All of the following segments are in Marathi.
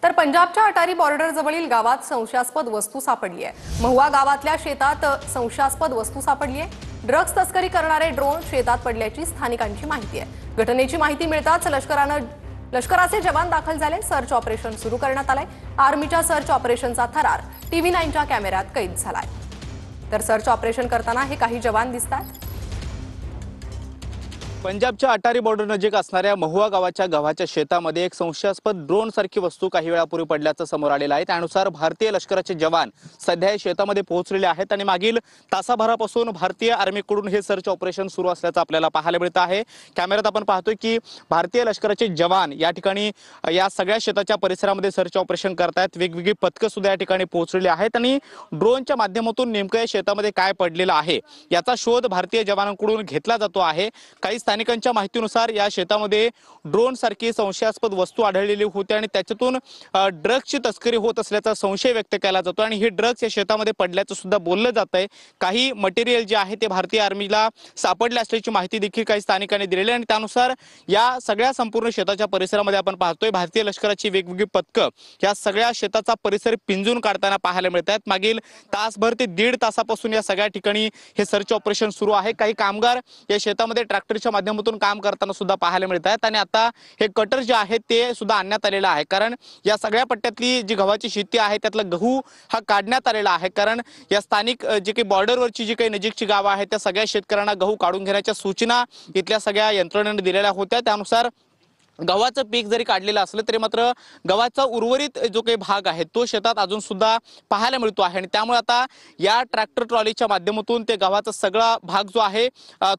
तर पंजाबच्या अटारी बॉर्डर जवळील गावात संशयास्पद वस्तू सापडली आहे। महुआ गावातल्या शेतात संशयास्पद वस्तू सापडली आहे। ड्रग्ज तस्करी करणारे ड्रोन शेतात पडल्याची स्थानिकांची माहिती आहे। घटनेची माहिती मिळताच लष्कराचे जवान दाखल झाले। सर्च ऑपरेशन सुरू करण्यात आलंय। आर्मीच्या सर्च ऑपरेशनचा थरार TV9च्या कॅमेऱ्यात कैद झालाय। तर सर्च ऑपरेशन करताना हे काही जवान दिसतात। पंजाबच्या अटारी बॉर्डर नजीक असणाऱ्या महुआ गावाच्या गव्हाच्या शेतामध्ये एक संशयास्पद ड्रोन सारखी वस्तू काही वेळापूर्वी पडल्याचं समोर आलेलं आहे। त्यानुसार भारतीय लष्कराचे जवान सध्या शेतामध्ये पोहोचलेले आहेत आणि मागील तासाभरापासून भारतीय आर्मीकडून हे सर्च ऑपरेशन सुरू असल्याचं आपल्याला पाहायला मिळतं आहे। कॅमेऱ्यात आपण पाहतोय की भारतीय लष्कराचे जवान या ठिकाणी या सगळ्या शेताच्या परिसरामध्ये सर्च ऑपरेशन करतायत। वेगवेगळी पथकं सुद्धा या ठिकाणी पोहोचलेली आहेत आणि ड्रोनच्या माध्यमातून नेमकं या शेतामध्ये काय पडलेलं आहे याचा शोध भारतीय जवानांकडून घेतला जातो आहे। काही स्थानिकांच्या माहितीनुसार या शेतामध्ये ड्रोन सारखी संशयास्पद वस्तू आढळलेली होती आणि त्याच्यातून ड्रग्जची तस्करी होत असल्याचा संशय व्यक्त केला जातो आणि हे ड्रग्ज या शेतामध्ये पडल्याचं सुद्धा बोललं जात आहे। काही मटेरियल जे आहे ते भारतीय आर्मीला सापडले असल्याची माहिती देखील काही स्थानिकांनी दिलेली आणि त्यानुसार या सगळ्या संपूर्ण शेताच्या परिसरामध्ये आपण पाहतोय भारतीय लष्कराची वेगवेगळी पथकं या सगळ्या शेताचा परिसर पिंजून काढताना पाहायला मिळत आहेत। मागील तासभर ते दीड तासापासून या सगळ्या ठिकाणी हे सर्च ऑपरेशन सुरू आहे। काही कामगार या शेतामध्ये ट्रॅक्टरच्या माध्यमातून काम करताना सुद्धा पाहायला मिळत आहेत आणि आता हे कटर जे आहे ते सुद्धा आणण्यात आलेलं आहे, कारण या सगळ्या पट्ट्यातली जी गव्हाची शेती आहे त्यातला गहू हा काढण्यात आलेला आहे। कारण या स्थानिक जे काही बॉर्डरवरची जी काही नजीकची गावं आहेत त्या सगळ्या शेतकऱ्यांना गहू काढून घेण्याच्या सूचना इथल्या सगळ्या यंत्रणेने दिलेल्या होत्या। त्यानुसार गव्हाचं पीक जरी काढलेलं असलं तरी मात्र गव्हाचा उर्वरित जो काही भाग आहे तो शेतात अजून सुद्धा पाहायला मिळतो आहे आणि त्यामुळे आता या ट्रॅक्टर ट्रॉलीच्या माध्यमातून ते गव्हाचा सगळा भाग जो आहे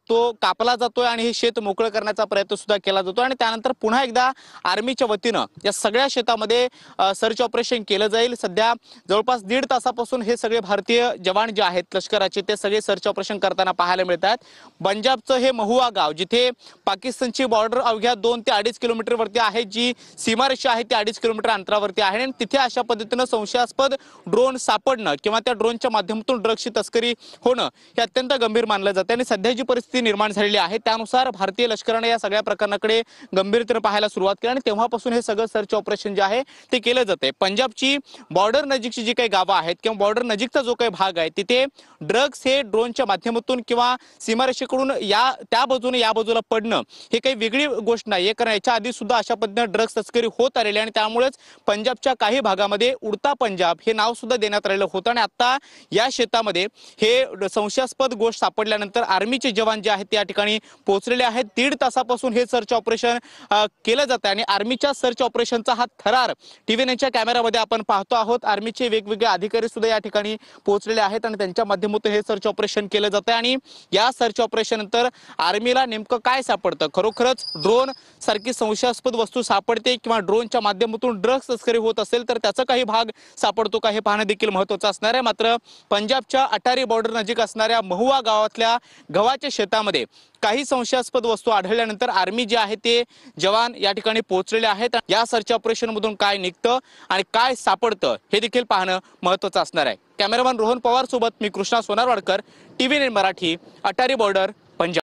तो कापला जातोय आणि हे शेत मोकळं करण्याचा प्रयत्न सुद्धा केला जातो आणि त्यानंतर पुन्हा एकदा आर्मीच्या वतीनं या सगळ्या शेतामध्ये सर्च ऑपरेशन केलं जाईल। सध्या जवळपास दीड तासापासून हे सगळे भारतीय जवान जे आहेत लष्कराचे ते सगळे सर्च ऑपरेशन करताना पाहायला मिळतात। पंजाबचं हे महुआ गाव जिथे पाकिस्तानची बॉर्डर अवघ्या 2 ते 2.5 किलोमीटर वरती आहे, जी सीमारेषा आहे ती 2.5 किलोमीटर अंतरावरती आहे आणि तिथे अशा पद्धतीनं संशयास्पद ड्रोन सापडणं किंवा त्या ड्रोनच्या माध्यमातून ड्रग्जची तस्करी होणं हे अत्यंत गंभीर मानलं जाते आणि सध्या जी परिस्थिती निर्माण झालेली आहे त्यानुसार भारतीय लष्कराने या सगळ्या प्रकरणाकडे गंभीरतेने पाहायला सुरुवात केली आणि तेव्हापासून हे सगळं सर्च ऑपरेशन जे आहे ते केलं जाते। पंजाबची बॉर्डर नजीकची जी काही गावं आहेत किंवा बॉर्डर नजीकचा जो काही भाग आहे तिथे ड्रग्ज हे ड्रोनच्या माध्यमातून किंवा सीमारेषेकडून त्या बाजूने या बाजूला पडणं हे काही वेगळी गोष्ट नाहीये, कारण याच्या आधी सुद्धा अशा पद्धतीने ड्रग्ज तस्करी होत आलेली आणि त्यामुळेच पंजाबच्या काही भागामध्ये उडता पंजाब हे नाव सुद्धा देण्यात आलेलं होतं आणि आता या शेतामध्ये हे संशयास्पद गोष्ट सापडल्यानंतर आर्मीचे जवान जे आहेत त्या ठिकाणी पोहोचलेले आहेत। दीड तासापासून हे सर्च ऑपरेशन केलं जातं आणि आर्मीच्या सर्च ऑपरेशनचा हा थरार TV9च्या कॅमेऱ्यामध्ये आपण पाहतो आहोत। आर्मीचे वेगवेगळे अधिकारी सुद्धा या ठिकाणी पोहोचलेले आहेत आणि त्यांच्या माध्यमातून हे सर्च ऑपरेशन केलं जातं आणि या सर्च ऑपरेशन नंतर आर्मीला नेमकं काय सापडतं, खरोखरच ड्रोन सारखी संशयास्पद वस्तू सापडते किंवा ड्रोनच्या माध्यमातून ड्रग्ज तस्करी होत असेल तर त्याचा काही भाग सापडतो का हे पाहणं देखील महत्त्वाचं असणार आहे। मात्र पंजाबच्या अटारी बॉर्डर नजीक असणाऱ्या महुआ गावातल्या गव्हाच्या शेतामध्ये काही संशयास्पद वस्तू आढळल्यानंतर आर्मी जे आहे ते जवान या ठिकाणी पोहोचलेले आहेत। या सर्च ऑपरेशन मधून काय निघतं आणि काय सापडतं हे देखील पाहणं महत्त्वाचं असणार आहे। कॅमेरामॅन रोहन पवार सोबत मी कृष्णा सोनारवाडकर, TV9 मराठी, अटारी बॉर्डर, पंजाब।